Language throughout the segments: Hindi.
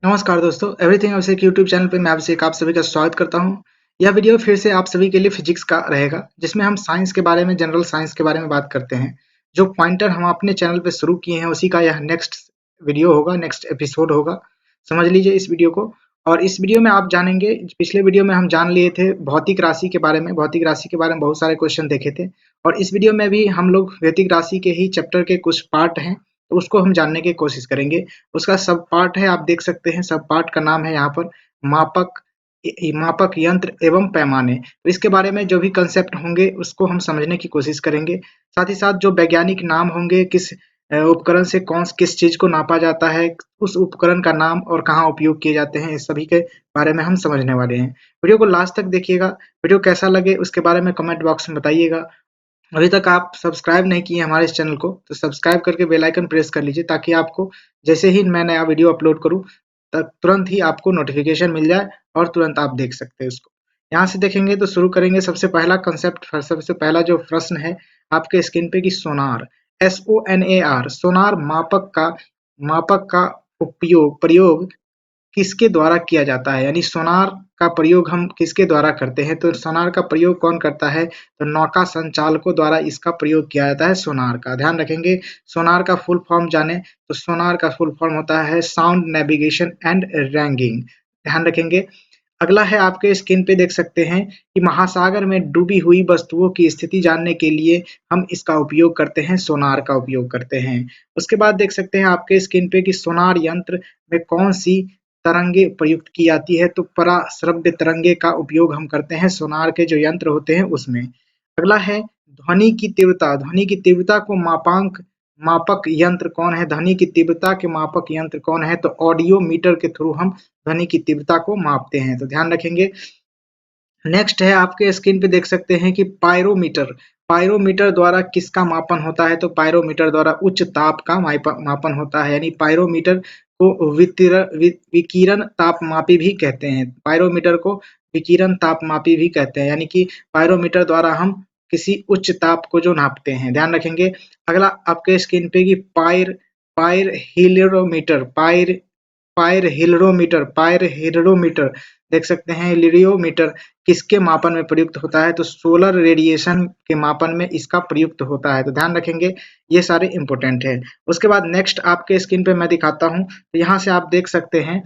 नमस्कार दोस्तों, एवरीथिंग अभिषेक यूट्यूब चैनल पे मैं अभिषेक आप सभी का स्वागत करता हूँ। यह वीडियो फिर से आप सभी के लिए फिजिक्स का रहेगा, जिसमें हम साइंस के बारे में, जनरल साइंस के बारे में बात करते हैं। जो पॉइंटर हम अपने चैनल पे शुरू किए हैं, उसी का यह नेक्स्ट वीडियो होगा, नेक्स्ट एपिसोड होगा। समझ लीजिए इस वीडियो को। और इस वीडियो में आप जानेंगे, पिछले वीडियो में हम जान लिए थे भौतिक राशि के बारे में, भौतिक राशि के बारे में बहुत सारे क्वेश्चन देखे थे। और इस वीडियो में भी हम लोग भौतिक राशि के ही चैप्टर के कुछ पार्ट हैं, तो उसको हम जानने की कोशिश करेंगे। उसका सब पार्ट है, आप देख सकते हैं, सब पार्ट का नाम है यहाँ पर मापक, मापक यंत्र एवं पैमाने। तो इसके बारे में जो भी कंसेप्ट होंगे उसको हम समझने की कोशिश करेंगे। साथ ही साथ जो वैज्ञानिक नाम होंगे, किस उपकरण से किस चीज को नापा जाता है, उस उपकरण का नाम और कहाँ उपयोग किए जाते हैं, इस सभी के बारे में हम समझने वाले हैं। वीडियो को लास्ट तक देखिएगा। वीडियो कैसा लगे उसके बारे में कमेंट बॉक्स में बताइएगा। अभी तक आप सब्सक्राइब नहीं किए हमारे इस चैनल को, तो सब्सक्राइब करके बेल आइकन प्रेस कर लीजिए, ताकि आपको जैसे ही मैं नया वीडियो अपलोड करूँ, तुरंत ही आपको नोटिफिकेशन मिल जाए और तुरंत आप देख सकते हैं उसको। यहाँ से देखेंगे तो शुरू करेंगे। सबसे पहला कंसेप्ट, सबसे पहला जो प्रश्न है आपके स्क्रीन पे, कि सोनार, SONAR, सोनार मापक का प्रयोग किसके द्वारा किया जाता है, यानी सोनार का प्रयोग हम किसके द्वारा करते हैं। तो सोनार का प्रयोग कौन करता है, तो नौका संचालकों द्वारा इसका प्रयोग किया जाता है सोनार का। ध्यान रखेंगे। सोनार का फुल फॉर्म जाने तो सोनार का फुल फॉर्म होता है साउंड नेविगेशन एंड रैंगिंग। ध्यान रखेंगे। अगला है, आपके स्क्रीन पे देख सकते हैं कि महासागर में डूबी हुई वस्तुओं की स्थिति जानने के लिए हम इसका उपयोग करते हैं, सोनार का उपयोग करते हैं। उसके बाद देख सकते हैं आपके स्क्रीन पे कि सोनार यंत्र में कौन सी तरंगे प्रयुक्त की जाती है, तो पराश्रव्य तरंगे का उपयोग हम करते हैं सोनार के जो यंत्र होते हैं उसमें। अगला है ध्वनि की तीव्रता, ध्वनि की तीव्रता को मापक यंत्र कौन है, ध्वनि की तीव्रता के मापक यंत्र कौन है, तो ऑडियो मीटर के थ्रू हम ध्वनि की तीव्रता को मापते हैं। तो ध्यान रखेंगे। नेक्स्ट है, आपके स्क्रीन पे देख सकते हैं कि पायरोमीटर, पायरोमीटर द्वारा किसका मापन होता है, तो पायरोमीटर द्वारा उच्च ताप का मापन होता है, यानी पायरोमीटर को विकिरण तापमापी भी कहते हैं। पायरोमीटर को विकिरण तापमापी भी कहते हैं, यानी कि पायरोमीटर द्वारा हम किसी उच्च ताप को जो नापते हैं। ध्यान रखेंगे। अगला आपके स्क्रीन पे कि पायर पायर हिलेरोमीटर, पायर हिलेरोमीटर देख सकते हैं। लिरियोमीटर किसके मापन में प्रयुक्त होता है, तो सोलर रेडिएशन के मापन में इसका प्रयुक्त होता है। तो ध्यान रखेंगे, ये सारे इंपॉर्टेंट है। उसके बाद नेक्स्ट आपके स्क्रीन पे मैं दिखाता हूँ, तो यहाँ से आप देख सकते हैं,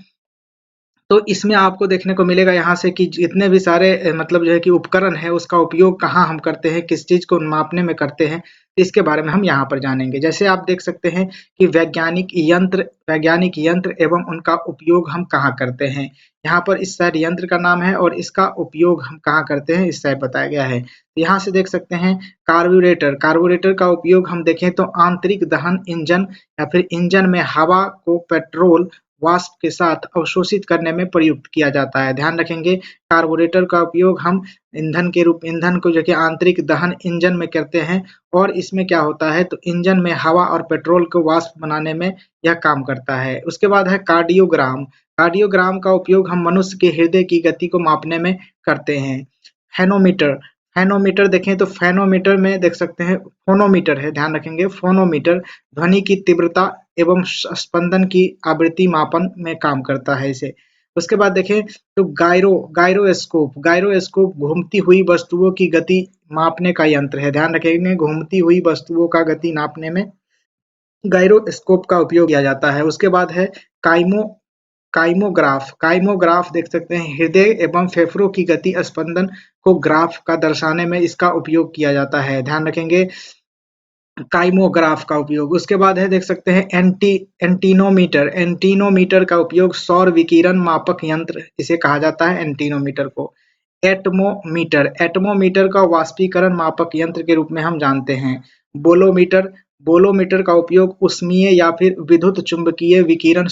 तो इसमें आपको देखने को मिलेगा यहाँ से कि जितने भी सारे मतलब जो है कि उपकरण है, उसका उपयोग कहाँ हम करते हैं, किस चीज को मापने में करते हैं, इसके बारे में हम यहाँ पर जानेंगे। जैसे आप देख सकते हैं कि वैज्ञानिक यंत्र एवं उनका उपयोग हम कहाँ करते हैं। यहाँ पर इस साइड यंत्र का नाम है और इसका उपयोग हम कहाँ करते हैं, इस साइड बताया गया है। यहाँ से देख सकते हैं कार्बोरेटर, कार्बोरेटर का उपयोग हम देखें तो आंतरिक दहन इंजन या फिर इंजन में हवा को पेट्रोल वाष्प के साथ अवशोषित करने में प्रयुक्त किया जाता है। ध्यान रखेंगे, कार्बोरेटर का उपयोग हम ईंधन को जो कि आंतरिक दहन इंजन में करते हैं, और इसमें क्या होता है, तो इंजन में हवा और पेट्रोल को वाष्प बनाने में यह काम करता है। उसके बाद है कार्डियोग्राम, कार्डियोग्राम का उपयोग हम मनुष्य के हृदय की गति को मापने में करते हैं। फेनोमीटर, फेनोमीटर देखें तो फेनोमीटर में देख सकते हैं, फोनोमीटर है, ध्यान रखेंगे, फोनोमीटर ध्वनि की तीव्रता एवं स्पंदन की आवृत्ति मापन में काम करता है इसे। उसके बाद देखें तो गायरोस्कोप घूमती हुई वस्तुओं की गति मापने का यंत्र है। ध्यान रखेंगे, घूमती हुई वस्तुओं का गति नापने में गायरोस्कोप का उपयोग किया जाता है। उसके बाद है काइमो काइमोग्राफ, काइमोग्राफ देख सकते हैं, हृदय एवं फेफड़ों की गति स्पंदन को ग्राफ का दर्शाने में इसका उपयोग किया जाता है। ध्यान रखेंगे, काइमोग्राफ का उपयोग। उसके बाद है देख सकते हैं एंटीनोमीटर, एंटीनोमीटर का उपयोग सौर विकिरण मापक यंत्र इसे कहा जाता है, एंटीनोमीटर को। एटमोमीटर, एटमोमीटर का वाष्पीकरण मापक यंत्र के रूप में हम जानते हैं। बोलोमीटर, बोलोमीटर का उपयोग उष्मीय या फिर विद्युत चुंबकीय विकिरण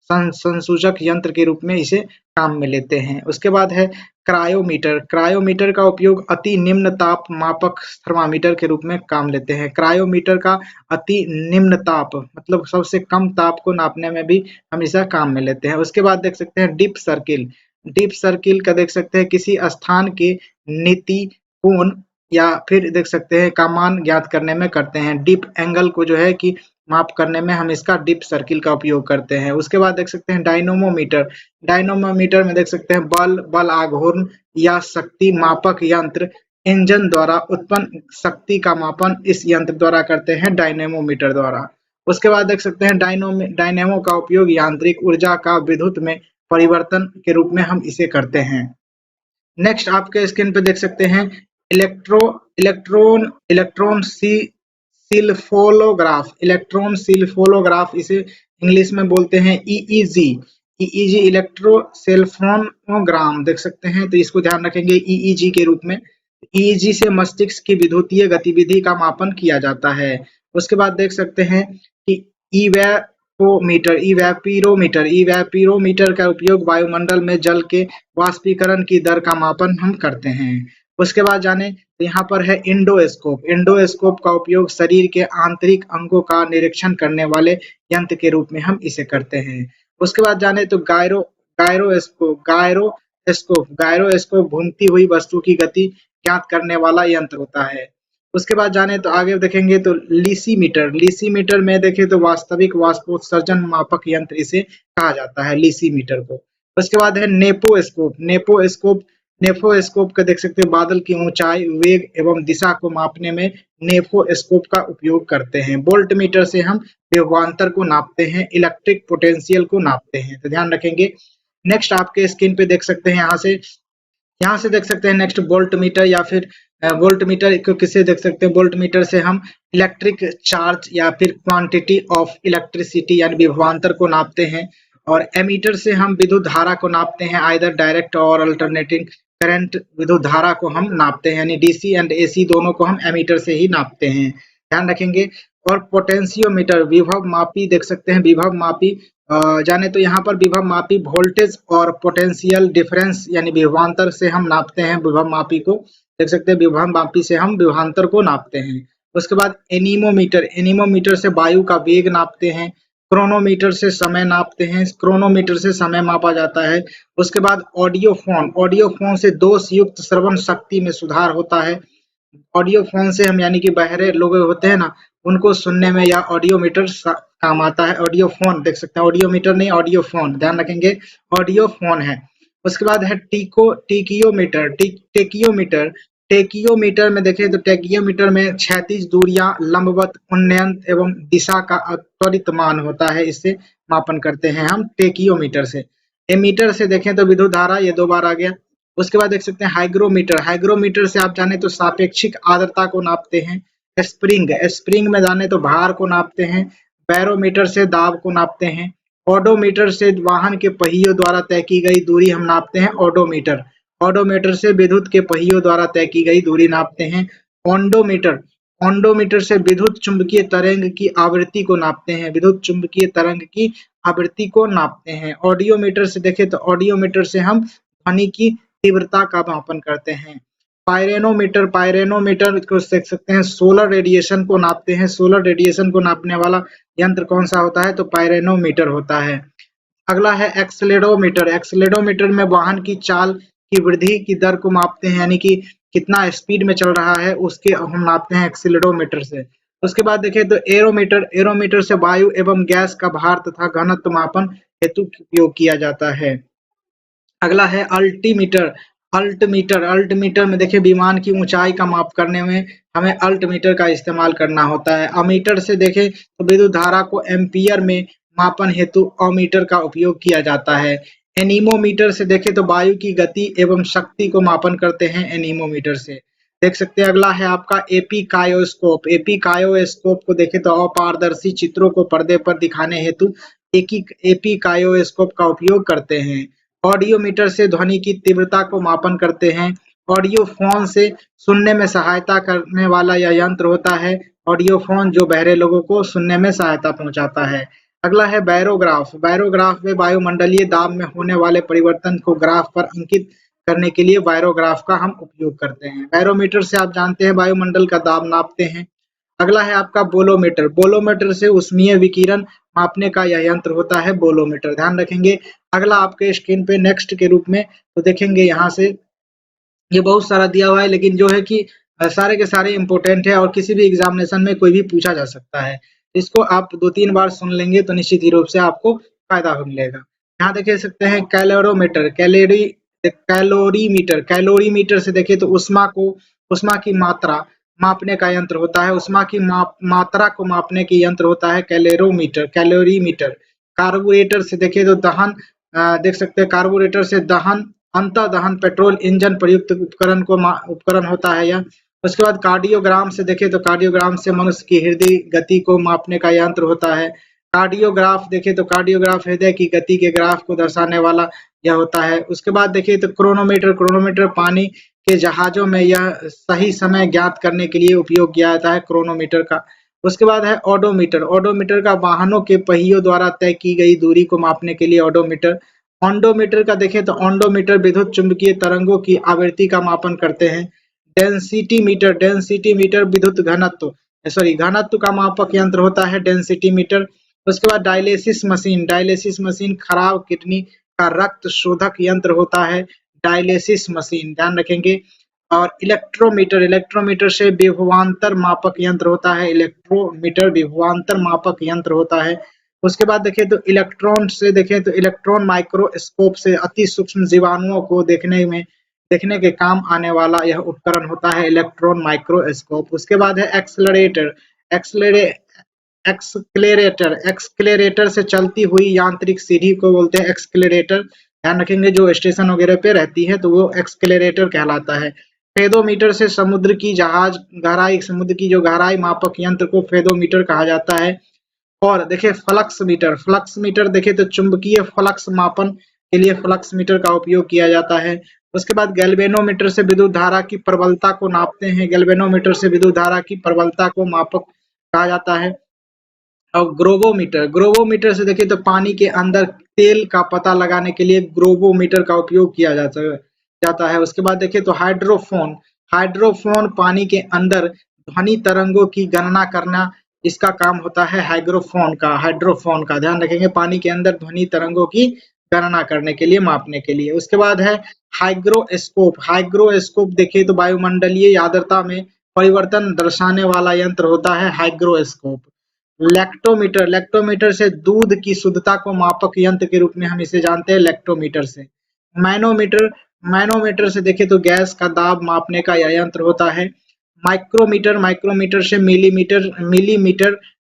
संसूचक यंत्र के रूप में इसे काम में लेते हैं। उसके बाद है क्रायोमीटर, क्रायोमीटर का उपयोग अति निम्न ताप मापक थर्मामीटर के रूप में काम लेते हैं। क्रायोमीटर का अति निम्न ताप मतलब सबसे कम ताप को नापने में भी हम इसे काम में लेते हैं। उसके बाद देख सकते हैं डीप सर्किल, डीप सर्किल का देख सकते हैं किसी स्थान के नीति कोण या फिर देख सकते हैं का मान ज्ञात करने में करते हैं। डिप एंगल को जो है कि माप करने में हम इसका डिप सर्किल का उपयोग करते हैं। उसके बाद देख सकते हैं डायनोमोमीटर। डायनोमोमीटर में देख सकते हैं बल आघूर्ण या शक्ति मापक यंत्र इंजन द्वारा उत्पन्न शक्ति का मापन इस यंत्र द्वारा करते हैं, डायनेमोमीटर द्वारा। उसके बाद देख सकते हैं डायनेमो का उपयोग यांत्रिक ऊर्जा का विद्युत में परिवर्तन के रूप में हम इसे करते हैं। नेक्स्ट आपके स्क्रीन पे देख सकते हैं इलेक्ट्रो इलेक्ट्रॉन इलेक्ट्रॉन सी इलेक्ट्रॉन सिल्फोलोग्राफ इसे इंग्लिश में बोलते हैं ईईजी। ईईजी इलेक्ट्रोसेल्फोनोग्राम देख सकते हैं, तो इसको ध्यान रखेंगे ईईजी के रूप में। ईईजी से मस्तिष्क की विद्युतीय गतिविधि का मापन किया जाता है। उसके बाद देख सकते हैं कि इवैपोरोमीटर का उपयोग वायुमंडल में जल के वाष्पीकरण की दर का मापन हम करते हैं। उसके बाद जाने तो यहाँ पर है इंडोस्कोप। इंडोस्कोप का उपयोग शरीर के आंतरिक अंगों का निरीक्षण करने वाले यंत्र के रूप में हम इसे करते हैं। उसके बाद जाने तो गायरोस्कोप घूमती हुई वस्तु की गति ज्ञात करने वाला यंत्र होता है। उसके बाद जाने तो आगे देखेंगे तो लीसीमीटर में देखें तो वास्तविक वाष्पोत्सर्जन मापक यंत्र इसे कहा जाता है, लीसीमीटर को। उसके बाद है नेफोस्कोप का देख सकते हैं बादल की ऊंचाई, वेग एवं दिशा को मापने में नेफोस्कोप का उपयोग करते हैं। वोल्ट मीटर से हम विभवांतर को नापते हैं, इलेक्ट्रिक पोटेंशियल को नापते हैं, तो ध्यान रखेंगे। नेक्स्ट आपके स्क्रीन पे देख सकते हैं यहाँ से देख सकते हैं नेक्स्ट वोल्ट मीटर या फिर वोल्ट मीटर को किससे देख सकते हैं, वोल्ट मीटर से हम इलेक्ट्रिक चार्ज या फिर क्वांटिटी ऑफ इलेक्ट्रिसिटी यानी विभवांतर को नापते हैं। और एमीटर से हम विद्युत धारा को नापते हैं, आइदर डायरेक्ट और अल्टरनेटिंग करंट विद्युत धारा को हम नापते हैं, यानी डीसी एंड एसी दोनों को हम एमीटर से ही नापते हैं, ध्यान रखेंगे। और पोटेंशियोमीटर विभव मापी देख सकते हैं, विभव मापी जाने तो यहाँ पर विभव मापी वोल्टेज और पोटेंशियल डिफरेंस यानी विभवांतर से हम नापते हैं। विभव मापी को देख सकते हैं, विभव मापी से हम विभवांतर को नापते हैं। उसके बाद एनीमोमीटर से वायु का वेग नापते हैं। क्रोनोमीटर से समय नापते हैं, क्रोनोमीटर से समय मापा जाता है। उसके बाद ऑडियोफोन से दोष युक्त श्रवण शक्ति में सुधार होता है। ऑडियो फोन से हम यानी कि बहरे लोग होते हैं ना, उनको सुनने में या ऑडियोमीटर काम आता है। ऑडियो फोन देख सकते हैं, ऑडियोमीटर नहीं ऑडियो फोन, ध्यान रखेंगे ऑडियो फोन है। उसके बाद है टेकियोमीटर में देखें तो टेकियोमीटर में क्षैतिज दूरियां, लंबवत उन्नयन एवं दिशा का त्वरित मान होता है, इससे मापन करते हैं हम टेकियोमीटर से। एमीटर से देखें तो विद्युत धारा, ये 2 बार आ गया। उसके बाद देख सकते हैं हाइग्रोमीटर से आप जाने तो सापेक्षिक आर्द्रता को नापते हैं। स्प्रिंग में जाने तो भार को नापते हैं। बैरोमीटर से दाब को नापते हैं। ओडोमीटर से वाहन के पहियों द्वारा तय की गई दूरी हम नापते हैं, ओडोमीटर से विद्युत के पहियों द्वारा तय की गई दूरी नापते हैं। ओंडोमीटर से विद्युत चुंबकीय तरंग की आवृत्ति को नापते हैं, विद्युत चुंबकीय तरंग की आवृत्ति को नापते हैं। ऑडियोमीटर से देखें तो ऑडियोमीटर से हम ध्वनि की तीव्रता का मापन करते हैं। पायरेनोमीटर को देख सकते हैं, सोलर रेडिएशन को नापते हैं। सोलर रेडिएशन को नापने वाला यंत्र कौन सा होता है, तो पायरेनोमीटर होता है। अगला है एक्सेलेरोमीटर में वाहन की चाल की वृद्धि की दर को मापते हैं, यानी कि कितना स्पीड में चल रहा है उसके हम नापते हैं एक्सेलेरोमीटर से। उसके बाद देखें तो एरोमीटर से वायु एवं गैस का भार तथा घनत्व मापन हेतु उपयोग किया जाता है। अगला है अल्टीमीटर में देखिए विमान की ऊंचाई का माप करने में हमें अल्टीमीटर का इस्तेमाल करना होता है। अमीटर से देखें तो विद्युत धारा को एम्पियर में मापन हेतु अमीटर का उपयोग किया जाता है। एनीमोमीटर से देखें तो वायु की गति एवं शक्ति को मापन करते हैं एनीमोमीटर से। देख सकते हैं अगला है आपका एपिकायोस्कोप को देखें तो अपारदर्शी चित्रों को पर्दे पर दिखाने हेतु एपिकायोस्कोप का उपयोग करते हैं। ऑडियोमीटर से ध्वनि की तीव्रता को मापन करते हैं। ऑडियोफोन से सुनने में सहायता करने वाला यह यंत्र होता है। ऑडियोफोन जो बहरे लोगों को सुनने में सहायता पहुंचाता है। अगला है बैरोग्राफ में वायुमंडलीय दाब में होने वाले परिवर्तन को ग्राफ पर अंकित करने के लिए बैरोग्राफ का हम उपयोग करते हैं। बैरोमीटर से आप जानते हैं वायुमंडल का दाब नापते हैं। अगला है आपका बोलोमीटर से ऊष्मीय विकिरण मापने का यह यंत्र होता है बोलोमीटर, ध्यान रखेंगे। अगला आपके स्क्रीन पे नेक्स्ट के रूप में तो देखेंगे यहाँ से ये बहुत सारा दिया हुआ है, लेकिन जो है कि सारे के सारे इम्पोर्टेंट है और किसी भी एग्जामिनेशन में कोई भी पूछा जा सकता है। इसको आप 2-3 बार सुन लेंगे तो निश्चित ही रूप से आपको फायदा मिलेगा। यहाँ देख सकते हैं कैलोरीमीटर, कैलोरीमीटर से देखिए तो ऊष्मा की मात्रा मापने का यंत्र होता है। ऊष्मा की मात्रा को मापने की यंत्र होता है कैलोरीमीटर। कार्बोरेटर से देखिए तो देख सकते हैं कार्बोरेटर से अंतः दहन पेट्रोल इंजन प्रयुक्त उपकरण होता है यह। उसके बाद कार्डियोग्राम से देखें तो कार्डियोग्राम से मनुष्य की हृदय गति को मापने का यंत्र होता है। कार्डियोग्राफ देखें तो कार्डियोग्राफ हृदय की गति के ग्राफ को दर्शाने वाला यह होता है। उसके बाद देखिए तो क्रोनोमीटर पानी के जहाजों में यह सही समय ज्ञात करने के लिए उपयोग किया जाता है क्रोनोमीटर का। उसके बाद है ओडोमीटर का वाहनों के पहियों द्वारा तय की गई दूरी को मापने के लिए ओडोमीटर। ऑन्डोमीटर का देखें तो ऑन्डोमीटर विद्युत चुंबकीय तरंगों की आवृत्ति का मापन करते हैं। डेंसिटी मीटर विद्युत घनत्व का मापक यंत्र होता है डेंसिटी मीटर। उसके बाद डायलिसिस मशीन खराब किडनी का रक्त शोधक यंत्र होता है डायलिसिस मशीन, ध्यान रखेंगे। और इलेक्ट्रोमीटर से विभवांतर मापक यंत्र होता है विभवांतर मापक यंत्र होता है। उसके बाद देखें तो इलेक्ट्रॉन माइक्रोस्कोप से अति सूक्ष्म जीवाणुओं को देखने के काम आने वाला यह उपकरण होता है इलेक्ट्रॉन माइक्रोस्कोप। उसके बाद है एक्सक्लेरेटर से चलती हुई यांत्रिक सीढ़ी को बोलते हैं एक्सक्लेरेटर, ध्यान रखेंगे। जो स्टेशन वगैरह पे रहती है तो वो एक्सक्लेरेटर कहलाता है। फेदोमीटर से समुद्र की जो गहराई मापक यंत्र को फेदोमीटर कहा जाता है। और देखिए फ्लक्स मीटर देखिए तो चुंबकीय फ्लक्स मापन के लिए फ्लक्स मीटर का उपयोग किया जाता है। उसके बाद गैल्वेनोमीटर से विद्युत धारा की प्रबलता को नापते हैं, गैल्वेनोमीटर से विद्युत धारा की प्रबलता को मापक कहा जाता है। और ग्रोवोमीटर से देखिए तो पानी के अंदर तेल का पता लगाने के लिए ग्रोवोमीटर का उपयोग किया जाता है। उसके बाद देखिए तो हाइड्रोफोन पानी के अंदर ध्वनि तरंगों की गणना करना, इसका काम होता है हाइड्रोफोन का ध्यान रखेंगे, पानी के अंदर ध्वनि तरंगों की गणना करने के लिए, मापने के लिए। उसके बाद है हाइग्रोस्कोप देखिए तो वायुमंडलीय आर्द्रता में परिवर्तन दर्शाने वाला यंत्र होता है हाइग्रोस्कोप। लैक्टोमीटर से दूध की शुद्धता को मापक यंत्र के रूप में हम इसे जानते हैं लैक्टोमीटर से। मैनोमीटर से देखें तो गैस का दाब मापने का यह यंत्र होता है। माइक्रोमीटर से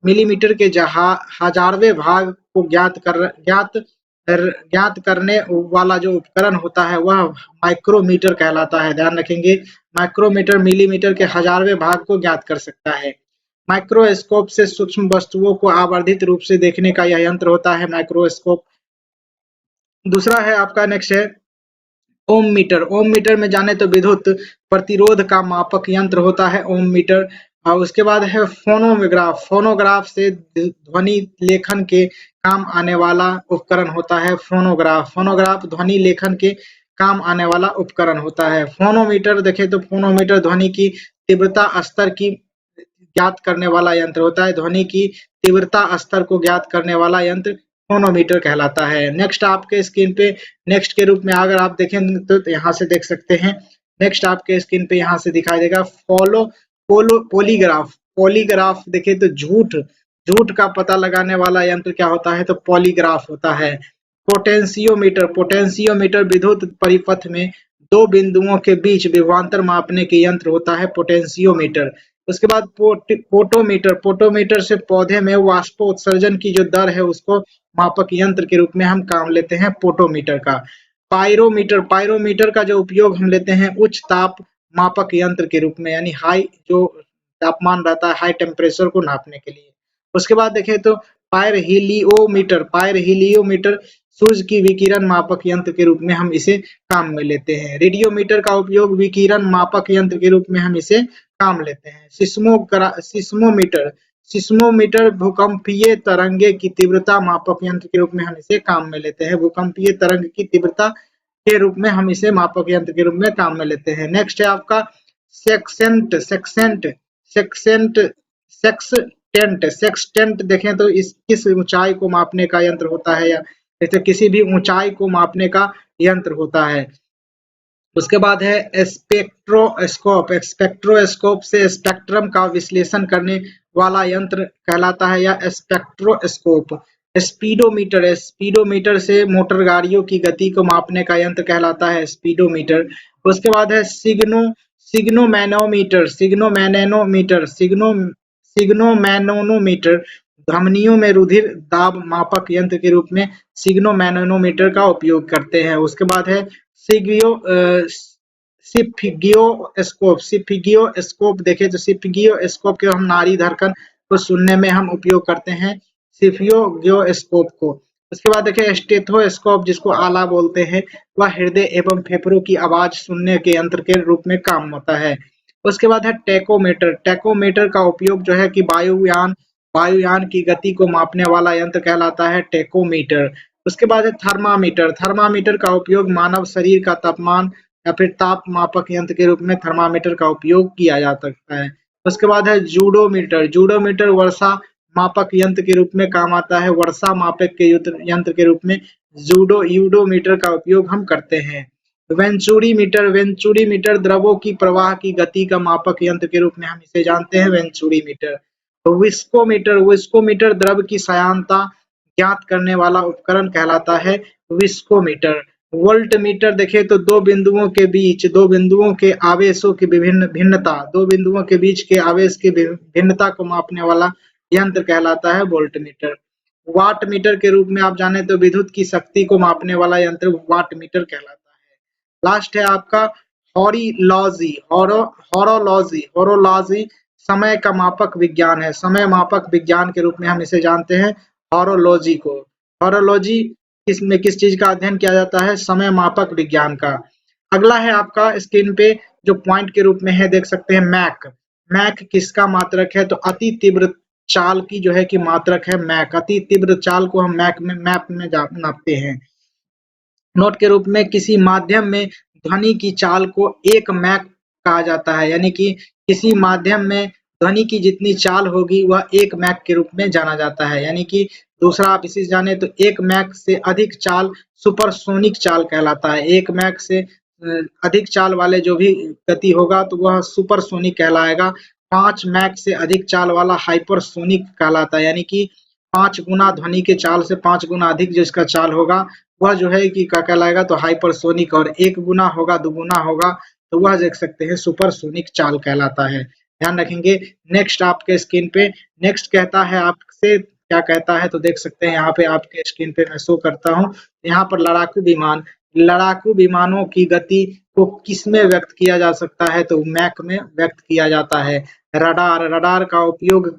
मिलीमीटर के हजारवें भाग को ज्ञात करने वाला जो उपकरण होता है वह माइक्रोमीटर कहलाता है, ध्यान रखेंगे। माइक्रोमीटर मिलीमीटर के हजारवें भाग को ज्ञात कर सकता है। माइक्रोस्कोप से सूक्ष्म वस्तुओं को आवर्धित रूप से देखने का यह यंत्र होता है माइक्रोस्कोप। दूसरा है आपका नेक्स्ट है ओम मीटर में जाने तो विद्युत प्रतिरोध का मापक यंत्र होता है ओम मीटर। और उसके बाद है फोनोग्राफ से ध्वनि लेखन के काम आने वाला उपकरण होता है फोनोग्राफ ध्वनि लेखन के काम आने वाला उपकरण होता है। फोनोमीटर देखें तो फोनोमीटर ध्वनि की तीव्रता स्तर की ज्ञात करने वाला यंत्र होता है, ध्वनि की तीव्रता स्तर को ज्ञात करने वाला यंत्र फोनोमीटर कहलाता है। नेक्स्ट आपके स्क्रीन पे नेक्स्ट के रूप में अगर आप देखें तो यहाँ से देख सकते हैं। नेक्स्ट आपके स्क्रीन पे यहाँ से दिखाई देगा पॉलीग्राफ देखें तो झूठ का पता लगाने वाला यंत्र क्या होता है तो पॉलीग्राफ होता है। पोटेंशियोमीटर विद्युत परिपथ में दो बिंदुओं के बीच विभवांतर मापने के यंत्र होता है पोटेंशियोमीटर। उसके बाद पोटोमीटर से पौधे में वाष्पोत्सर्जन की जो दर है उसको मापक यंत्र के रूप में हम काम लेते हैं पोटोमीटर का। पायरोमीटर का जो उपयोग हम लेते हैं उच्च ताप मापक यंत्र के रूप में, यानी हाई जो तापमान रहता है हाई टेम्परेचर को नापने के लिए। उसके बाद देखें तो पायरहिलियोमीटर सूर्य की विकिरण मापक यंत्र के रूप में हम इसे काम में लेते हैं। रेडियोमीटर का उपयोग विकिरण मापक यंत्र के रूप में हम इसे काम लेते हैं। सिस्मोमीटर भूकंपीय तरंगे की तीव्रता मापक यंत्र के रूप में हम इसे काम में लेते हैं। भूकंपीय तरंग की तीव्रता के रूप में हम इसे मापक यंत्र के रूप में काम में लेते हैं। नेक्स्ट है आपका सेक्सटेंट देखें तो इस किस ऊंचाई को मापने का यंत्र होता है, या जैसे किसी भी ऊंचाई को मापने का यंत्र होता है। उसके बाद है स्पेक्ट्रोस्कोप। स्पेक्ट्रोस्कोप से स्पेक्ट्रम का विश्लेषण करने वाला यंत्र कहलाता है या स्पेक्ट्रोस्कोप। स्पीडोमीटर, स्पीडोमीटर से मोटर गाड़ियों की गति को मापने का यंत्र कहलाता है स्पीडोमीटर। उसके बाद है सिग्नोमैनोमीटर, सिग्नोमैनोमीटर धमनियों में रुधिर दाब मापक यंत्र के रूप में सिग्नोमैनोमीटर का उपयोग करते हैं। उसके बाद है सिगियो सिफिगियोस्कोप। सिफिगियोस्कोप देखें तो सिफिगियोस्कोप के हम नाड़ी धड़कन को सुनने में हम उपयोग करते हैं सिफिगियोस्कोप को। उसके बाद देखें स्टेथोस्कोप, जिसको आला बोलते हैं, वह हृदय एवं फेफड़ों की आवाज सुनने के यंत्र के रूप में काम होता है। उसके बाद है टेकोमीटर। टेकोमीटर का उपयोग जो है कि वायुयान की गति को मापने वाला यंत्र कहलाता है टेकोमीटर। उसके बाद है थर्मामीटर। थर्मामीटर का उपयोग मानव शरीर का तापमान या फिर ताप मापक यंत्र के रूप में थर्मामीटर का उपयोग किया जा सकता है। उसके बाद है जूडोमीटर। जूडोमीटर वर्षा मापक यंत्र के रूप में काम आता है। वर्षा मापक के यंत्र के रूप में यूडोमीटर का उपयोग हम करते हैं। वेंचुरीमीटर। वेंचुरीमीटर द्रवों की प्रवाह की गति का मापक यंत्र के रूप में हम इसे जानते हैं वेंचुरीमीटर। तो विस्कोमीटर। विस्कोमीटर द्रव की सयांता ज्ञात करने वाला उपकरण कहलाता है विस्कोमीटर। वोल्टमीटर देखें तो दो बिंदुओं के आवेशों की दो बिंदुओं के बीच के आवेश की भिन्नता को मापने वाला यंत्र कहलाता है वोल्टमीटर। वाट मीटर के रूप में आप जाने तो विद्युत की शक्ति को मापने वाला यंत्र वाट मीटर कहलाता है। लास्ट है आपका हॉरोलॉजी। हॉरोलॉजी समय का मापक विज्ञान है। समय मापक विज्ञान के रूप में हम इसे जानते हैं हॉरोलॉजी को। हॉरोलॉजी इसमें किस चीज का अध्ययन किया जाता है? समय मापक विज्ञान का। अगला है आपका स्क्रीन पे जो पॉइंट के रूप में है, देख सकते हैं मैक। मैक किसका मात्रक है? तो अति तीव्र चाल की जो है कि मात्रक है मैक। अति तीव्र चाल को हम मैप में नापते हैं। नोट के रूप में किसी माध्यम में ध्वनि की चाल को 1 मैक कहा जाता है, यानी कि किसी माध्यम में ध्वनि की जितनी चाल होगी वह 1 मैक के रूप में जाना जाता है। यानी कि दूसरा आप इसे जाने तो 1 मैक से अधिक चाल सुपरसोनिक चाल कहलाता है। 1 मैक से अधिक चाल वाले जो भी गति होगा तो वह सुपरसोनिक कहलाएगा। 5 मैक से अधिक चाल वाला हाइपरसोनिक कहलाता है, यानी कि 5 गुना ध्वनि के चाल से 5 गुना अधिक जिसका चाल होगा वह जो है कि क्या कहलाएगा? तो हाइपरसोनिक। और 1 गुना होगा, 2 गुना होगा तो वह देख सकते हैं सुपरसोनिक चाल कहलाता है। ध्यान रखेंगे। नेक्स्ट आपके स्क्रीन पे नेक्स्ट कहता है आपसे, क्या कहता है तो देख सकते हैं यहाँ पे आपके स्क्रीन पे मैं शो करता हूँ। यहाँ पर लड़ाकू विमान। लड़ाकू विमानों की गति को किसमें व्यक्त किया जा सकता है? तो मैक में व्यक्त किया जाता है। रडार। रडार का उपयोग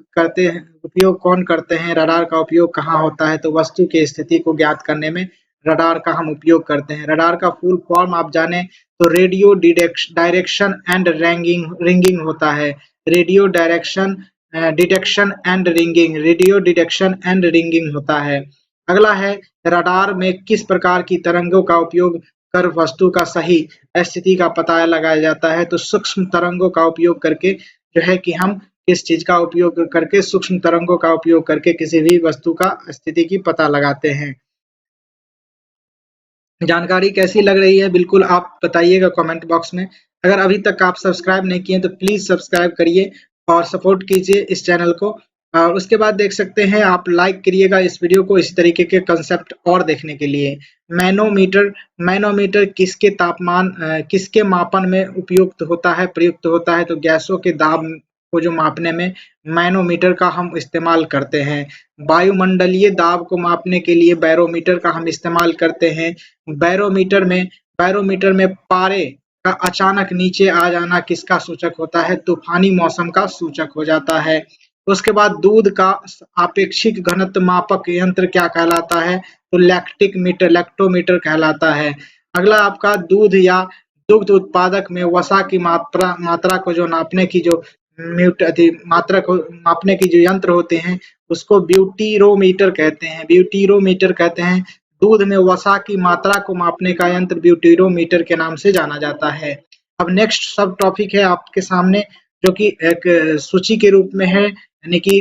कौन करते हैं? रडार का उपयोग कहाँ होता है? तो वस्तु की स्थिति को ज्ञात करने में रडार का हम उपयोग करते हैं। रडार का फुल फॉर्म आप जाने तो रेडियो डायरेक्शन एंड रिंगिंग होता है। Radio detection and ringing, radio detection and ringing होता है। अगला है रडार में किस प्रकार की तरंगों का उपयोग कर वस्तु का सही स्थिति का पता लगाया जाता है? तो सूक्ष्म तरंगों का उपयोग करके जो है कि हम किस चीज का उपयोग करके, सूक्ष्म तरंगों का उपयोग करके किसी भी वस्तु का स्थिति की पता लगाते हैं। जानकारी कैसी लग रही है बिल्कुल आप बताइएगा कमेंट बॉक्स में। अगर अभी तक आप सब्सक्राइब नहीं किए तो प्लीज सब्सक्राइब करिए और सपोर्ट कीजिए इस चैनल को। और उसके बाद देख सकते हैं आप लाइक करिएगा इस वीडियो को इसी तरीके के कंसेप्ट और देखने के लिए। मैनोमीटर। मैनोमीटर किसके मापन में प्रयुक्त होता है? तो गैसों के दाब को जो मापने में मैनोमीटर का हम इस्तेमाल करते हैं। वायुमंडलीय दाब को मापने के लिए बैरोमीटर का हम इस्तेमाल करते हैं। बैरोमीटर में पारे का अचानक नीचे आ जाना किसका सूचक होता है? तूफानी मौसम का सूचक हो जाता है। उसके बाद दूध का आपेक्षिक घनत्व मापक यंत्र क्या कहलाता है? तो लैक्टोमीटर कहलाता है। अगला आपका दूध या दुग्ध उत्पादक में वसा की मात्रा को जो नापने की जो मात्रा को मापने की जो यंत्र होते हैं उसको ब्यूटीरोमीटर कहते हैं। ब्यूटीरोमीटर कहते हैं। दूध में वसा की मात्रा को मापने का यंत्र ब्यूटीरोमीटर के नाम से जाना जाता है। अब नेक्स्ट सब टॉपिक है आपके सामने जो कि एक सूची के रूप में है, यानी कि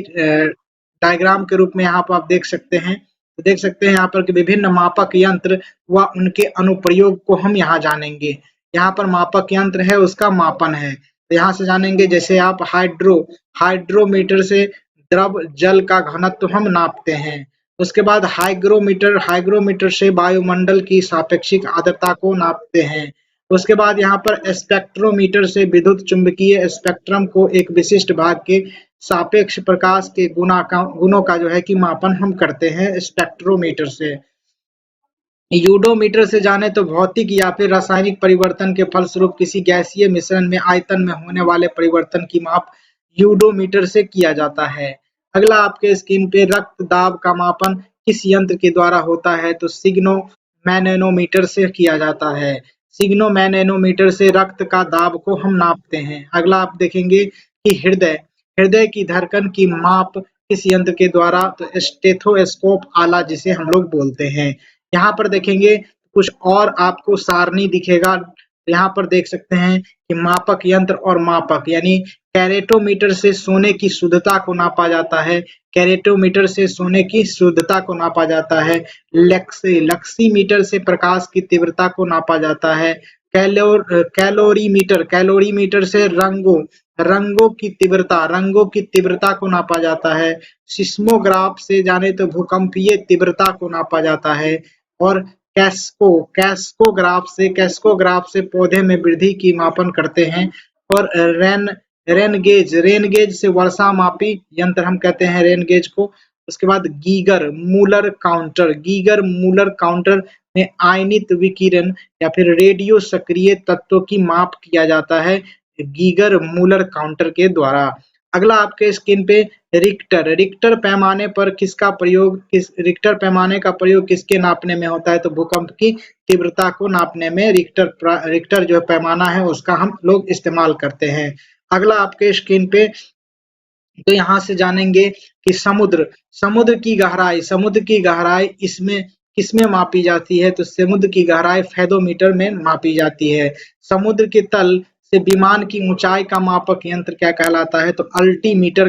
डायग्राम के रूप में यहाँ पर आप देख सकते हैं। तो देख सकते हैं यहाँ पर कि विभिन्न मापक यंत्र व उनके अनुप्रयोग को हम यहाँ जानेंगे। यहाँ पर मापक यंत्र है, उसका मापन है। तो यहाँ से जानेंगे, जैसे आप हाइड्रोमीटर से द्रव जल का घनत्व हम नापते हैं। उसके बाद हाइग्रोमीटर से वायुमंडल की सापेक्षिक आर्द्रता को नापते हैं। उसके बाद यहाँ पर स्पेक्ट्रोमीटर से विद्युत चुंबकीय स्पेक्ट्रम को एक विशिष्ट भाग के सापेक्ष प्रकाश के गुणों का जो है कि मापन हम करते हैं स्पेक्ट्रोमीटर से। यूडोमीटर से जाने तो भौतिक या फिर रासायनिक परिवर्तन के फलस्वरूप किसी गैसीय मिश्रण में आयतन में होने वाले परिवर्तन की माप यूडोमीटर से किया जाता है। अगला आपके स्क्रीन पे रक्त दाब का मापन किस यंत्र के द्वारा होता है, तो सिग्नोमैनोमीटर से किया जाता है। सिग्नोमैनोमीटर से रक्त का दाब को हम नापते हैं। अगला आप देखेंगे कि हृदय हृदय की धड़कन की माप किस यंत्र के द्वारा, तो स्टेथोस्कोप आला जिसे हम लोग बोलते हैं। यहाँ पर देखेंगे कुछ और आपको सारणी दिखेगा। यहाँ पर देख सकते हैं कि मापक यंत्र और मापक, यानी कैरेटोमीटर से सोने की शुद्धता को नापा जाता है। कैरेटोमीटर से सोने की शुद्धता को नापा जाता है। लक्सीमीटर से प्रकाश की तीव्रता को नापा जाता है। कैलोरीमीटर से रंगों की तीव्रता को नापा जाता है। सिस्मोग्राफ से जाने तो भूकंपीय तीव्रता को नापा जाता है। और कैस्कोग्राफ से पौधे में वृद्धि की मापन करते हैं। और रेन गेज से वर्षा मापी यंत्र हम कहते हैं रेन गेज को। उसके बाद गीगर मूलर काउंटर में आयनित विकिरण या फिर रेडियो सक्रिय तत्वों की माप किया जाता है गीगर मूलर काउंटर के द्वारा। अगला आपके स्क्रीन पे रिक्टर पैमाने का प्रयोग किसके नापने में होता है, तो भूकंप की तीव्रता को नापने में रिक्टर जो पैमाना है उसका हम लोग इस्तेमाल करते हैं। अगला आपके स्क्रीन पे तो यहाँ से जानेंगे कि समुद्र की गहराई इसमें किसमें मापी जाती है, तो समुद्र की गहराई फेदोमीटर में मापी जाती है। समुद्र के तल से विमान की ऊंचाई का मापक यंत्र क्या कहलाता है, तो अल्टीमीटर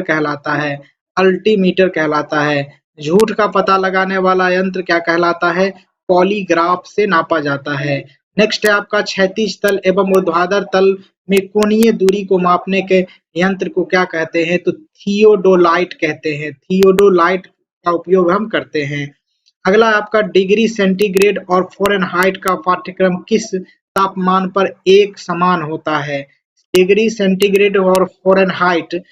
कहलाता है। झूठ का पता लगाने वाला यंत्र क्या कहलाता है, पॉलीग्राफ से नापा जाता है। नेक्स्ट है आपका क्षैतिज तल एवं ऊर्ध्वाधर तल में कोणीय दूरी को मापने के यंत्र को क्या कहते हैं, तो थियोडोलाइट कहते हैं। थियोडोलाइट का उपयोग हम करते हैं। अगला आपका डिग्री सेंटीग्रेड और फ़ारेनहाइट का पाठ्यक्रम किस तापमान पर एक समान होता है। डिग्री सेंटीग्रेड और फ़ारेनहाइट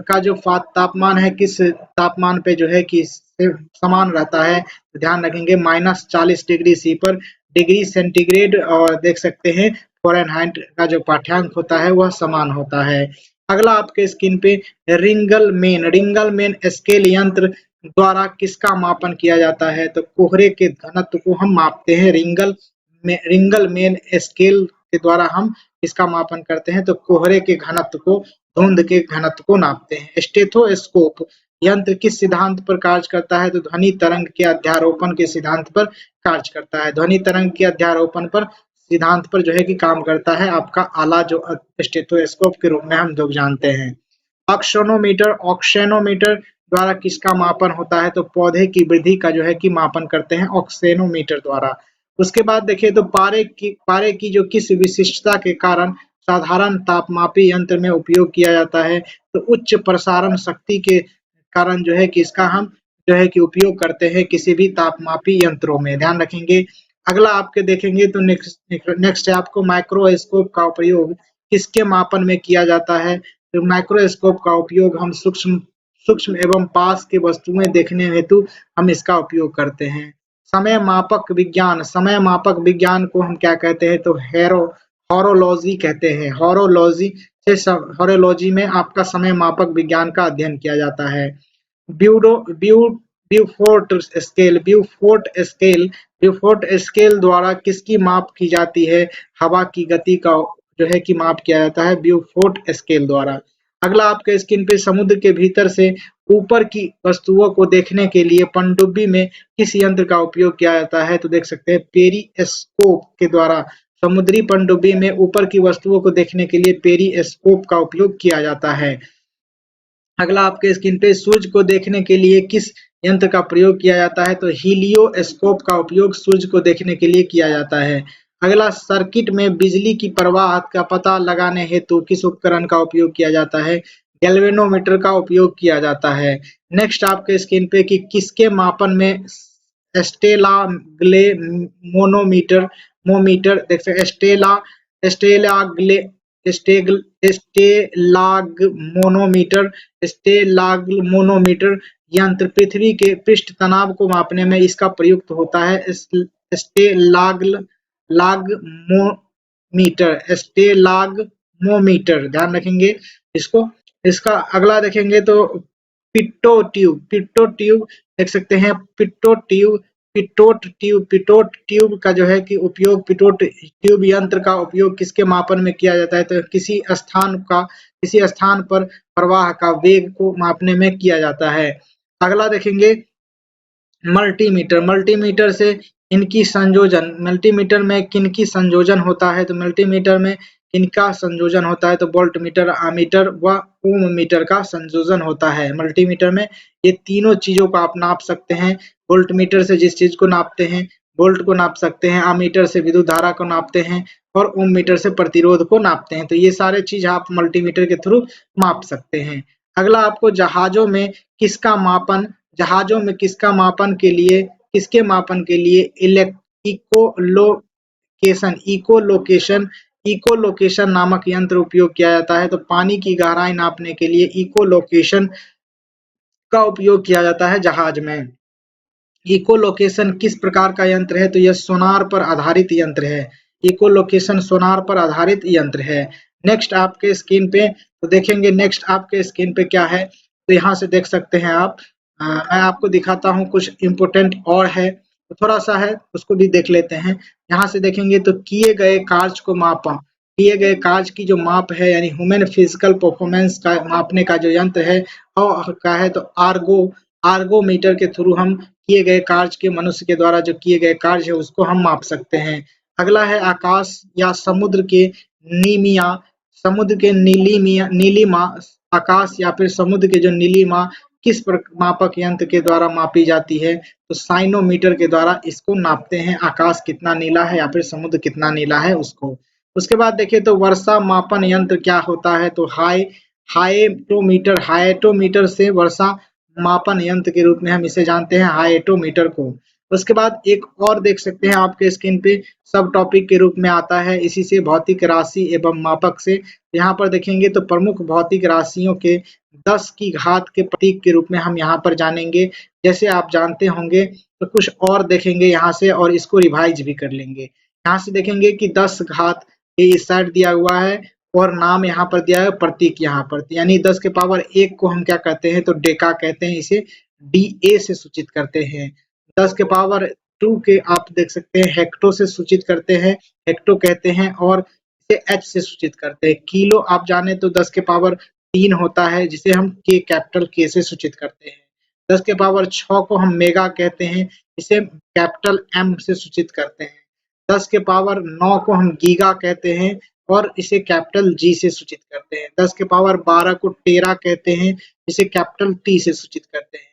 का जो तापमान है किस तापमान पे जो है कि समान रहता है, तो ध्यान रखेंगे -40°C पर डिग्री सेंटीग्रेड और देख सकते हैं फ़ारेनहाइट का जो पाठ्यांक होता है वह समान होता है। अगला आपके स्क्रीन पे रिंगलमेन स्केल यंत्र द्वारा किसका मापन किया जाता है, तो कोहरे के घनत्व को हम मापते हैं। रिंगलमेन स्केल के द्वारा हम इसका मापन करते हैं, तो कोहरे के घनत्व को, धुंध के घनत्व को नापते हैं। स्टेथोस्कोप यंत्र किस सिद्धांत पर कार्य करता है, तो ध्वनि तरंग के अध्यारोपण के सिद्धांत पर कार्य करता है। ध्वनि तरंग के अध्यारोपण पर सिद्धांत पर जो है कि काम करता है आपका आला, जो स्टेथोस्कोप के रूप में हम लोग जानते हैं। ऑक्सेनोमीटर द्वारा किसका मापन होता है, तो पौधे की वृद्धि का जो है कि मापन करते हैं ऑक्सेनोमीटर द्वारा। उसके बाद देखिए तो पारे की जो किस विशिष्टता के कारण साधारण तापमापी यंत्र में उपयोग किया जाता है, तो उच्च प्रसारण शक्ति के कारण जो है कि इसका हम जो है कि उपयोग करते हैं किसी भी तापमापी यंत्रों में, ध्यान रखेंगे। अगला आपके देखेंगे तो नेक्स्ट है आपको माइक्रोस्कोप का उपयोग किसके मापन में किया जाता है, तो माइक्रोस्कोप का उपयोग हम सूक्ष्म एवं पास की वस्तुएं देखने हेतु हम इसका उपयोग करते हैं। समय मापक विज्ञान को हम क्या कहते हैं, तो हॉरोलॉजी कहते हैं। हॉरोलॉजी में आपका समय मापक विज्ञान का अध्ययन किया जाता है। ब्यूफोर्ट स्केल द्वारा किसकी माप की जाती है, हवा की गति का जो है कि माप किया जाता है ब्यूफोर्ट स्केल द्वारा। अगला आपके स्क्रीन पे समुद्र के भीतर से ऊपर की वस्तुओं को देखने के लिए पनडुब्बी में किस यंत्र का उपयोग किया जाता है, तो देख सकते हैं पेरिस्कोप के द्वारा। समुद्री पनडुब्बी में ऊपर की वस्तुओं को देखने के लिए पेरिस्कोप का उपयोग किया जाता है। अगला आपके स्क्रीन पे सूर्य को देखने के लिए किस यंत्र का प्रयोग किया जाता है, तो हीलियोस्कोप का उपयोग सूर्य को देखने के लिए किया जाता है। अगला, सर्किट में बिजली की प्रवाह का पता लगाने हेतु किस उपकरण का उपयोग किया जाता है? गैल्वेनोमीटर का उपयोग किया जाता है। नेक्स्ट आपके स्क्रीन पे कि किसके मापन में स्टेलाग्लेमोनोमीटर मोमीटर देख सकते स्टेलाग्ले स्टेलागमोनोमीटर स्टेलाग्मोनोमीटर यंत्र पृथ्वी के पृष्ठ तनाव को मापने में इसका प्रयुक्त होता है। स्टेलाग्मोमीटर ध्यान रखेंगे इसको। इसका अगला देखेंगे तो पिट्टो ट्यूब देख सकते हैं। पिटोट ट्यूब का जो है कि उपयोग पिटोट ट्यूब यंत्र का उपयोग किसके मापन में किया जाता है? तो किसी स्थान पर प्रवाह का वेग को मापने में किया जाता है। अगला देखेंगे मल्टीमीटर। मल्टीमीटर से इनकी संयोजन मल्टीमीटर में किनकी संयोजन होता है? तो मल्टीमीटर में इनका संयोजन होता है तो वोल्टमीटर, आमीटर व ओम मीटर का संयोजन होता है मल्टीमीटर में। ये तीनों चीजों को आप नाप सकते हैं। वोल्टमीटर से जिस चीज को नापते हैं वोल्ट को नाप सकते हैं, आमीटर से विद्युत धारा को नापते हैं और ओम मीटर से प्रतिरोध को नापते हैं। तो ये सारे चीज आप मल्टीमीटर के थ्रू माप सकते हैं। अगला आपको जहाजों में किसका मापन के लिए किसके मापन के लिए इकोलोकेशन नामक यंत्र उपयोग किया जाता है? तो पानी की गहराई नापने के लिए इकोलोकेशन का उपयोग किया जाता है जहाज में। इकोलोकेशन किस प्रकार का यंत्र है? तो यह सोनार पर आधारित यंत्र है। इकोलोकेशन सोनार पर आधारित यंत्र है। नेक्स्ट आपके स्क्रीन पे तो देखेंगे नेक्स्ट आपके स्क्रीन पे क्या है? तो यहाँ से देख सकते हैं आप। मैं आपको दिखाता हूँ कुछ इम्पोर्टेंट और है तो थोड़ा सा है उसको भी देख लेते हैं। यहाँ से देखेंगे तो किए गए कार्य की जो माप है यानी ह्यूमन फिजिकल परफॉर्मेंस का मापने का जो यंत्र है और का है तो आर्गोमीटर के थ्रू हम किए गए कार्य के मनुष्य के द्वारा जो किए गए कार्य है उसको हम माप सकते हैं। अगला है आकाश या समुद्र के नीलिमा आकाश या फिर समुद्र के जो नीलिमा किस मापक यंत्र के द्वारा मापी जाती है? तो साइनोमीटर के द्वारा इसको नापते हैं आकाश कितना नीला है या फिर समुद्र कितना नीला है उसको। उसके बाद देखिए तो वर्षा मापन यंत्र क्या होता है? तो हाइटोमीटर से वर्षा मापन यंत्र के रूप में हम इसे जानते हैं हाइटोमीटर को। उसके बाद एक और देख सकते हैं आपके स्क्रीन पे सब टॉपिक के रूप में आता है इसी से भौतिक राशि एवं मापक से। यहाँ पर देखेंगे तो प्रमुख भौतिक राशियों के 10 की घात के प्रतीक के रूप में हम यहाँ पर जानेंगे। जैसे आप जानते होंगे तो कुछ और देखेंगे यहाँ से और इसको रिवाइज भी कर लेंगे। यहाँ से देखेंगे कि 10 घात इस साइड दिया हुआ है और नाम यहाँ पर दिया है प्रतीक यहाँ पर यानी 10 के पावर 1 को हम क्या कहते हैं? तो डेका कहते हैं, इसे DA से सूचित करते हैं। 10 के पावर 2 के आप देख सकते हैं हेक्टो से सूचित करते हैं, हेक्टो कहते हैं और इसे H से सूचित करते हैं। किलो आप जाने तो 10 के पावर 3 होता है जिसे हम कैपिटल K से सूचित करते हैं। 10 के पावर 6 को हम मेगा कहते हैं, इसे कैपिटल M से सूचित करते हैं। 10 के पावर 9 को हम गीगा कहते हैं और इसे कैपिटल G से सूचित करते हैं। 10 के पावर 12 को टेरा कहते हैं, इसे कैपिटल T से सूचित करते हैं।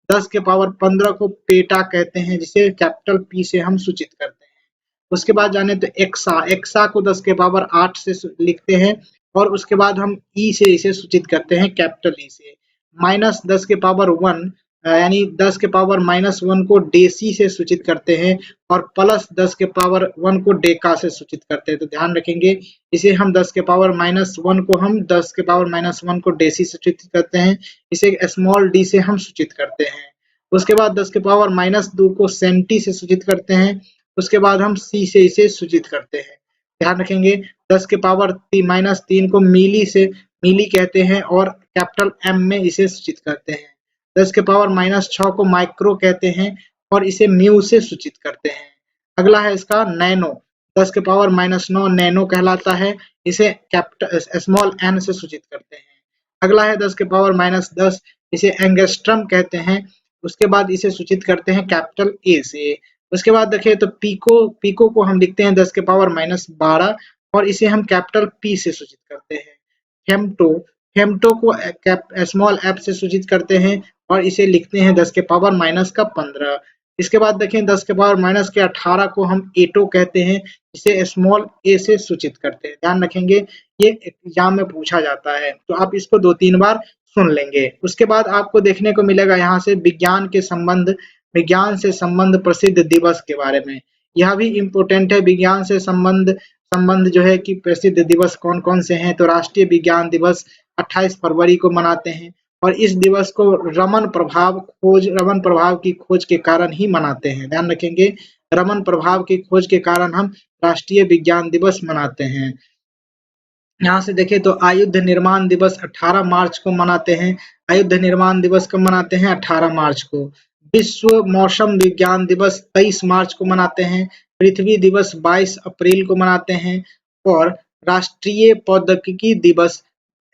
10 के पावर 15 को पेटा कहते हैं जिसे कैपिटल P से हम सूचित करते हैं। उसके बाद जाने तो एक्सा को 10 के पावर 8 से लिखते हैं और उसके बाद हम ई से इसे सूचित करते हैं कैपिटल ई से। माइनस 10 के पावर 1 यानी 10 के पावर -1 को डेसी से सूचित करते हैं और प्लस 10 के पावर 1 को डेका से सूचित करते हैं। तो ध्यान रखेंगे इसे हम 10 के पावर -1 को हम 10 के पावर -1 को डेसी से सूचित करते हैं, इसे स्मॉल डी से हम सूचित करते हैं। उसके बाद 10 के पावर -2 को सेंटी से सूचित करते हैं, उसके बाद हम सी से इसे सूचित करते हैं। ध्यान रखेंगे 10 के पावर -3 को मिली कहते हैं और कैपिटल एम में इसे सूचित करते हैं। 10 के पावर -6 को माइक्रो कहते हैं और इसे म्यू से सूचित करते हैं। अगला है इसका नैनो, 10 के पावर -9 नैनो कहलाता है, इसे कैपिटल स्मॉल एन से सूचित करते हैं। अगला है 10 के पावर -10 इसे एंगस्ट्रम कहते हैं, उसके बाद इसे सूचित करते हैं कैपिटल ए से। उसके बाद देखें तो पीको को हम लिखते हैं 10 के पावर -12 और इसे हम कैपिटल पी से सूचित करते हैं। फेम्टो को स्मॉल एफ से सूचित करते हैं और इसे लिखते हैं 10 के पावर -15। इसके बाद देखें 10 के पावर माइनस के 18 को हम एटो कहते हैं, इसे स्मॉल ए से सूचित करते हैं। ध्यान रखेंगे ये एग्जाम में पूछा जाता है, तो आप इसको 2-3 बार सुन लेंगे। उसके बाद आपको देखने को मिलेगा यहाँ से विज्ञान से संबंध प्रसिद्ध दिवस के बारे में। यह भी इम्पोर्टेंट है, विज्ञान से संबंध जो है कि प्रसिद्ध दिवस कौन-कौन से हैं। तो राष्ट्रीय विज्ञान दिवस 28 फरवरी को मनाते हैं और इस दिवस को रमन प्रभाव की खोज के कारण ही मनाते हैं। ध्यान रखेंगे, रमन प्रभाव की खोज के कारण हम राष्ट्रीय विज्ञान दिवस मनाते हैं। यहाँ से देखें तो आयुध निर्माण दिवस 18 मार्च को मनाते हैं। आयुध निर्माण दिवस कब मनाते हैं? 18 मार्च को। विश्व मौसम विज्ञान दिवस 23 मार्च को मनाते हैं। पृथ्वी दिवस 22 अप्रैल को मनाते हैं और राष्ट्रीय प्रौद्योगिकी दिवस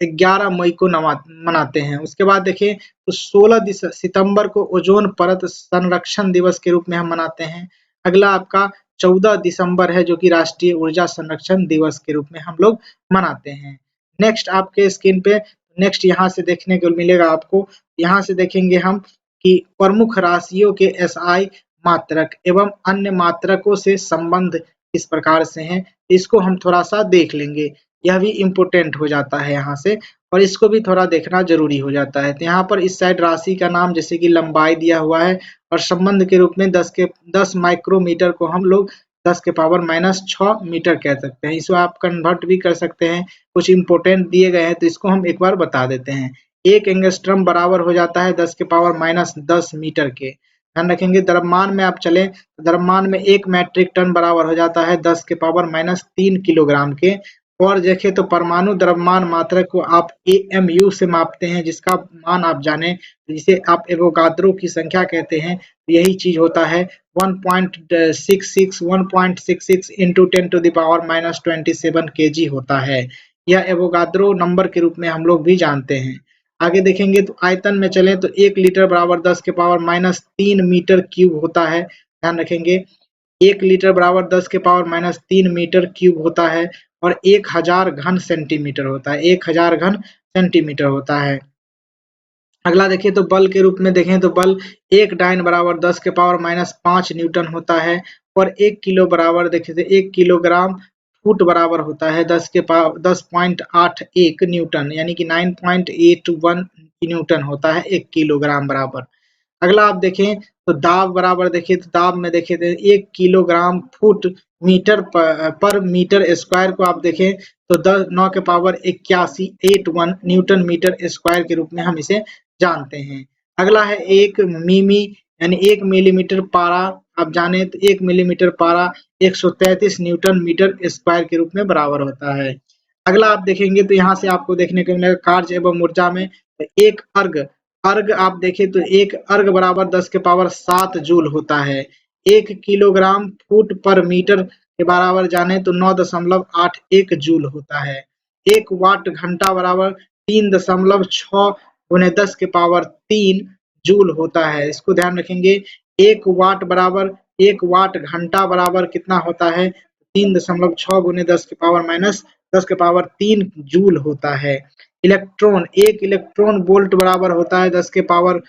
11 मई को मनाते हैं। उसके बाद देखें तो 16 सितंबर को ओजोन परत संरक्षण दिवस के रूप में हम मनाते हैं। अगला आपका 14 दिसंबर है जो कि राष्ट्रीय ऊर्जा संरक्षण दिवस के रूप में हम लोग मनाते हैं। नेक्स्ट आपके स्क्रीन पे नेक्स्ट यहाँ से देखने को मिलेगा आपको, यहाँ से देखेंगे हम कि प्रमुख राशियों के एसआई मात्रक एवं अन्य मात्रकों से संबंध किस प्रकार से हैं, इसको हम थोड़ा सा देख लेंगे। यह भी इम्पोर्टेंट हो जाता है यहाँ से और इसको भी थोड़ा देखना जरूरी हो जाता है। तो यहाँ पर इस साइड राशि का नाम जैसे कि लंबाई दिया हुआ है और संबंध के रूप में 10 माइक्रोमीटर को हम लोग 10 के पावर माइनस 6 मीटर कह सकते हैं। इसको आप कन्वर्ट भी कर सकते हैं, कुछ इंपॉर्टेंट दिए गए हैं तो इसको हम एक बार बता देते हैं। 1 एंगस्ट्रम बराबर हो जाता है 10 के पावर माइनस 10 मीटर के। ध्यान रखेंगे द्रव्यमान में आप चले, द्रव्यमान में 1 मैट्रिक टन बराबर हो जाता है 10 के पावर माइनस 3 किलोग्राम के। और देखें तो परमाणु द्रव्यमान मात्रक को आप एएमयू से मापते हैं, जिसका मान आप जाने, जिसे आप एवोगाद्रो की संख्या कहते हैं। यही चीज होता है 1.66 into 10 to the power minus 27 kg होता है। यह एवोगाद्रो नंबर के रूप में हम लोग भी जानते हैं। आगे देखेंगे तो आयतन में चलें तो 1 लीटर बराबर 10 के पावर माइनस 3 मीटर क्यूब होता है। ध्यान रखेंगे 1 लीटर बराबर 10 के पावर माइनस 3 मीटर क्यूब होता है और 1000 घन सेंटीमीटर होता है। 1000 घन सेंटीमीटर होता है। अगला देखिए तो बल के रूप में देखें तो बल 1 डाइन बराबर 10 के पावर माइनस 5 न्यूटन होता है और 1 किलो बराबर देखिए तो 1 किलोग्राम फुट बराबर होता है 10.81 न्यूटन, यानी कि 9.81 न्यूटन होता है 1 किलोग्राम बराबर। अगला आप देखें तो दाब बराबर देखिए तो दाब में देखें तो 1 किलोग्राम फुट मीटर पर मीटर स्क्वायर को आप देखें तो 9 के पावर 81 न्यूटन मीटर स्क्वायर के रूप में हम इसे जानते हैं। अगला है 1 मिमी यानी 1 मिलीमीटर पारा, आप जाने तो 1 मिलीमीटर पारा 133 न्यूटन मीटर स्क्वायर के रूप में बराबर होता है। अगला आप देखेंगे तो यहाँ से आपको देखने को मिलेगा कार्य एवं ऊर्जा में एक अर्ग आप देखें तो 1 अर्ग बराबर 10 के पावर 7 जूल होता है। 1 किलोग्राम फुट पर मीटर के बराबर जाने तो 9.81 जूल होता है। 1 वाट घंटा बराबर 3.6 गुने 10 के पावर 3 जूल होता है। इसको ध्यान रखेंगे 1 वाट घंटा बराबर कितना होता है? 3.6 गुने 10 के पावर माइनस 10 के पावर 3 जूल होता है। इलेक्ट्रॉन 1 इलेक्ट्रॉन वोल्ट बराबर होता है 10 के पावर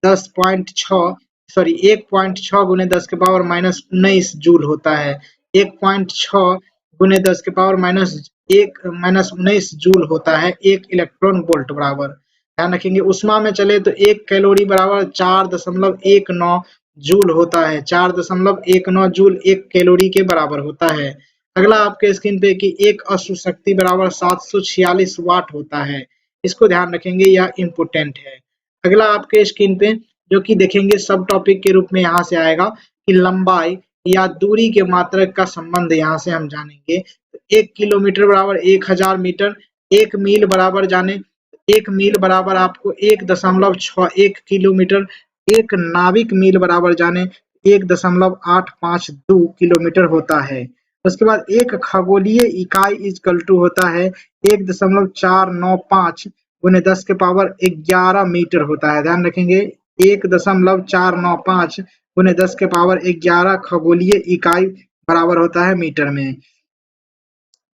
1.6 गुने 10 के पावर माइनस 19 जूल होता है। 1.6 गुने 10 के पावर माइनस 19 जूल होता है 1 इलेक्ट्रॉन वोल्ट बराबर। ध्यान रखेंगे उष्मा में चले तो 1 कैलोरी बराबर 4.19 जूल होता है। 4.19 जूल 1 कैलोरी के बराबर होता है। अगला आपके स्क्रीन पे कि 1 अश्व शक्ति बराबर 746 वाट होता है। इसको ध्यान रखेंगे, यह इम्पोर्टेंट है। अगला आपके स्क्रीन पे जो कि देखेंगे सब टॉपिक के रूप में यहाँ से आएगा कि लंबाई या दूरी के मात्रक का संबंध यहाँ से हम जानेंगे। 1 किलोमीटर बराबर 1000 मीटर, 1 मील बराबर जाने 1 मील बराबर आपको 1.61 किलोमीटर, 1 नाविक मील बराबर जाने 1.852 किलोमीटर होता है। उसके बाद एक खगोलीय इकाई इक्वल टू होता है 1.495 गुने 10 के पावर 11 मीटर होता है। ध्यान रखेंगे 1.495 गुने 10 के पावर 11 खगोलीय इकाई बराबर होता है मीटर में।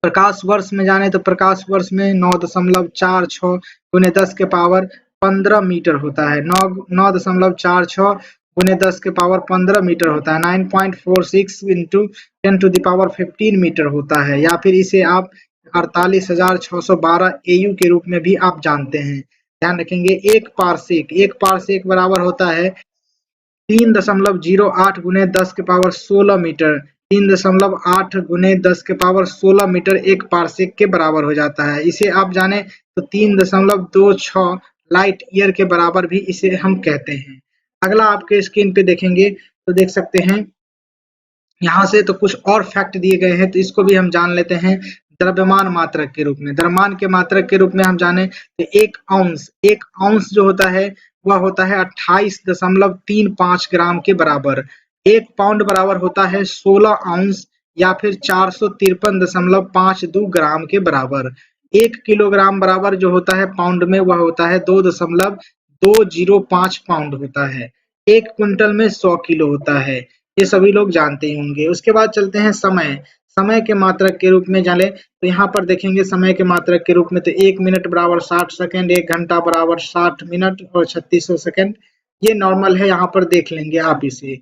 प्रकाश वर्ष में जाने तो प्रकाश वर्ष में 9.46 गुने 10 के पावर 15 मीटर होता है। 9.46 गुने 10 के पावर 15 मीटर होता है। 9.46 into 10 to the power 15 metre होता है, या फिर इसे आप 48,612 AU के रूप में भी आप जानते हैं। ध्यान रखेंगे, एक पारसेक बराबर होता है 3.08 गुने 10 के पावर 16 मीटर। 3.8 गुने 10 के पावर 16 मीटर एक पारसेक के बराबर हो जाता है। इसे आप जाने तो 3.26 लाइट ईयर के बराबर भी इसे हम कहते हैं। अगला आपके स्क्रीन पे देखेंगे तो देख सकते हैं यहाँ से तो कुछ और फैक्ट दिए गए हैं, तो इसको भी हम जान लेते हैं द्रव्यमान मात्रक के रूप में। द्रव्यमान के मात्रक के रूप में हम जाने तो एक आउंस जो होता है वह होता है 28.35 ग्राम के बराबर। एक पाउंड बराबर होता है 16 आउंस या फिर 453.52 ग्राम के बराबर। 1 किलोग्राम बराबर जो होता है पाउंड में वह होता है 2.205 पाउंड होता है। 1 क्विंटल में 100 किलो होता है। ये सभी लोग जानते ही होंगे। उसके बाद चलते हैं समय के मात्रक के रूप में जाने तो यहाँ पर देखेंगे समय के मात्रक के रूप में तो 1 मिनट बराबर 60 सेकंड, 1 घंटा बराबर 60 मिनट और 3600 सेकंड। ये नॉर्मल है, यहाँ पर देख लेंगे आप इसे।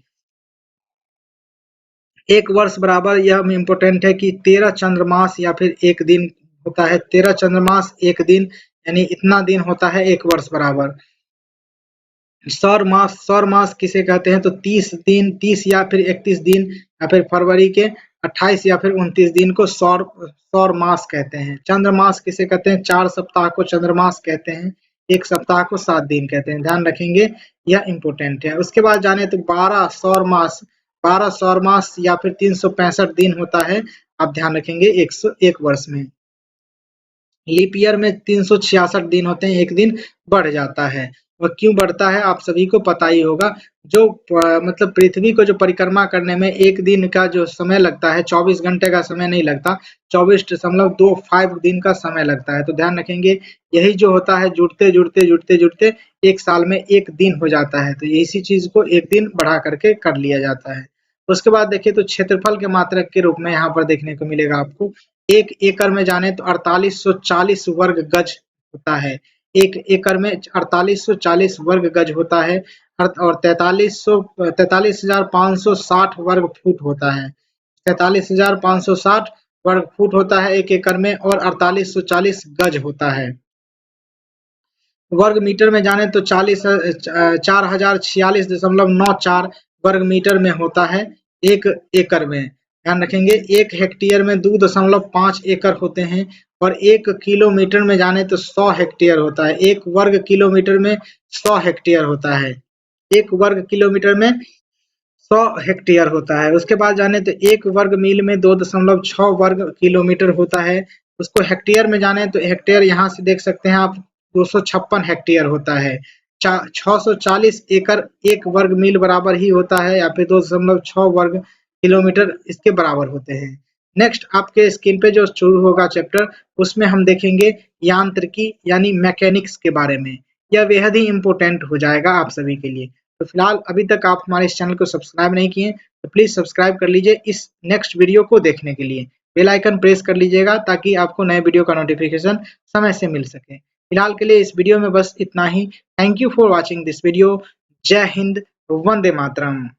एक वर्ष बराबर यह इम्पोर्टेंट है कि 13 चंद्रमास या फिर एक दिन होता है। 13 चंद्रमास एक दिन, यानी इतना दिन होता है एक वर्ष बराबर। सौर मास किसे कहते हैं तो 30 दिन, 30 या फिर 31 दिन या फिर फरवरी के 28 या फिर 29 दिन को सौर मास कहते हैं। चंद्रमास किसे कहते हैं, 4 सप्ताह को चंद्रमास कहते हैं, एक सप्ताह को 7 दिन कहते हैं। ध्यान रखेंगे, यह इंपोर्टेंट है। उसके बाद जाने तो 12 सौर मास या फिर 365 दिन होता है, आप ध्यान रखेंगे 101 वर्ष में। लीप ईयर में 366 दिन होते हैं, एक दिन बढ़ जाता है। और क्यों बढ़ता है आप सभी को पता ही होगा। जो मतलब पृथ्वी को जो परिक्रमा करने में एक दिन का जो समय लगता है, 24 घंटे का समय नहीं लगता, 24.25 दिन का समय लगता है। तो ध्यान रखेंगे, यही जो होता है जुड़ते एक साल में एक दिन हो जाता है। तो इसी चीज को एक दिन बढ़ा करके कर लिया जाता है। उसके बाद देखिए तो क्षेत्रफल के मात्रक के रूप में यहाँ पर देखने को मिलेगा आपको। 1 एकड़ में जाने तो 4840 वर्ग गज होता है। 1 एकड़ में 4840 वर्ग गज होता है और 43,560 वर्ग फुट होता है। 43,560 वर्ग फुट होता है 1 एकड़ में, और 4840 गज होता है। वर्ग मीटर में जाने तो 4046.94 वर्ग मीटर में होता है 1 एकड़ में। ध्यान रखेंगे, 1 हेक्टेयर में 2.5 एकड़ होते हैं, और 1 किलोमीटर में जाने तो 100 हेक्टेयर होता है। 1 वर्ग किलोमीटर में 100 हेक्टेयर होता है। 1 वर्ग किलोमीटर में 100 हेक्टेयर होता है। उसके बाद जाने तो 1 वर्ग मील में 2.6 वर्ग किलोमीटर होता है। उसको हेक्टेयर में जाने तो हेक्टेयर यहाँ से देख सकते हैं आप 256 हेक्टेयर होता है। 640 एकड़ 1 वर्ग मील बराबर ही होता है, या फिर 2.6 वर्ग किलोमीटर इसके बराबर होते हैं। नेक्स्ट आपके स्क्रीन पे जो शुरू होगा चैप्टर, उसमें हम देखेंगे यांत्रिकी यानी मैकेनिक्स के बारे में। यह बेहद ही इम्पोर्टेंट हो जाएगा आप सभी के लिए। तो फिलहाल अभी तक आप हमारे इस चैनल को सब्सक्राइब नहीं किए तो प्लीज सब्सक्राइब कर लीजिए इस नेक्स्ट वीडियो को देखने के लिए। बेल आइकन प्रेस कर लीजिएगा ताकि आपको नए वीडियो का नोटिफिकेशन समय से मिल सके। फिलहाल के लिए इस वीडियो में बस इतना ही। Thank you for watching this video. जय हिंद, वंदे मातरम।